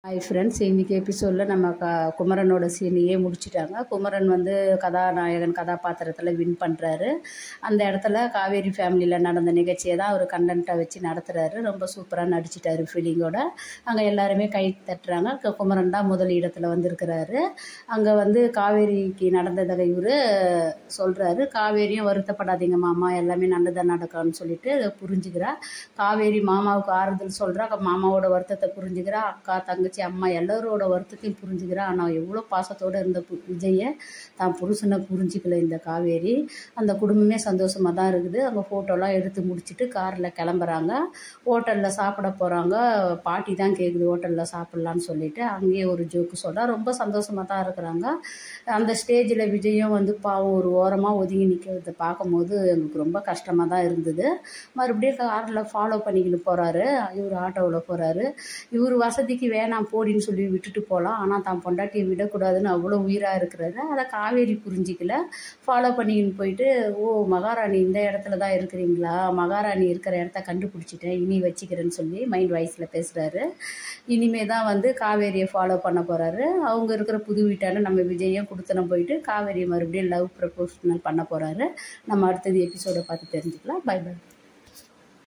Hi friends, இன்றைக்கி எபிசோடில் நம்ம குமரனோட சீனையே முடிச்சிட்டாங்க. குமரன் வந்து கதாநாயகன் கதாபாத்திரத்தில் வின் பண்ணுறாரு. அந்த இடத்துல காவேரி ஃபேமிலியில் நடந்த நிகழ்ச்சியை தான் அவர் கண்டென்ட்டாக வச்சு நடத்துகிறாரு. ரொம்ப சூப்பராக நடிச்சிட்டாரு ஃபீலிங்கோட. அங்கே எல்லாருமே கை தட்டுறாங்க. குமரன் தான் முதல் இடத்துல வந்திருக்கிறாரு. அங்கே வந்து காவேரிக்கு நடந்ததை இவர் சொல்கிறாரு. காவேரியும் வருத்தப்படாதீங்க மாமா, எல்லாமே நல்லதாக நடக்கும்னு சொல்லிட்டு புரிஞ்சுக்கிறா. காவேரி மாமாவுக்கு ஆறுதல் சொல்கிறா. மாமாவோட வருத்தத்தை புரிஞ்சுக்கிறா. அக்கா தங்கச்சி அம்மா எல்லாரோட வருத்தத்தையும் புரிஞ்சுக்கிறா. ஆனால் எவ்வளோ பாசத்தோடு இருந்த விஜயை தான் புருஷனை புரிஞ்சிக்கல இந்த காவேரி. அந்த குடும்பமே சந்தோஷமாக தான் இருக்குது. அங்கே ஃபோட்டோலாம் எடுத்து முடிச்சுட்டு காரில் கிளம்புறாங்க. ஹோட்டலில் சாப்பிட போகிறாங்க. பாட்டி தான் கேட்குது ஹோட்டலில் சாப்பிட்லான்னு சொல்லிட்டு அங்கேயே ஒரு ஜோக்கு சொல்கிறா. ரொம்ப சந்தோஷமாக தான் இருக்கிறாங்க. அந்த ஸ்டேஜில் விஜயும் வந்து பாவம் ஒரு ஓரமாக ஒதுங்கி நிற்கிறத பார்க்கும்போது எங்களுக்கு ரொம்ப கஷ்டமாக தான் இருந்தது. மறுபடியும் காரில் ஃபாலோ பண்ணிக்கிட்டு போகிறாரு. இவர் ஆட்டோவில் போகிறாரு. இவர் வசதிக்கு வேணாம் போடின்னு சொல்லி விட்டுட்டு போகலாம், ஆனால் தான் பொண்டாட்டியை விடக்கூடாதுன்னு அவ்வளோ உயிராக இருக்கிறாரு. அதை காவேரி புரிஞ்சிக்கல. ஃபாலோ பண்ணிக்கின்னு போயிட்டு, ஓ மகாராணி இந்த இடத்துல தான் இருக்கிறீங்களா, மகாராணி இருக்கிற இடத்த கண்டுபிடிச்சிட்டேன், இனி வச்சுக்கிறேன்னு சொல்லி மைண்ட் வாய்ஸில் பேசுகிறாரு. இனிமே தான் வந்து காவேரியை ஃபாலோ பண்ண போகிறாரு. அவங்க இருக்கிற புது வீட்டான நம்ம விஜயம் கொடுத்தனம் போயிட்டு காவேரியை மறுபடியும் லவ் ப்ரப்போசல் பண்ண போகிறாரு. நம்ம அடுத்தது எபிசோடை பார்த்து தெரிஞ்சுக்கலாம். Bye by.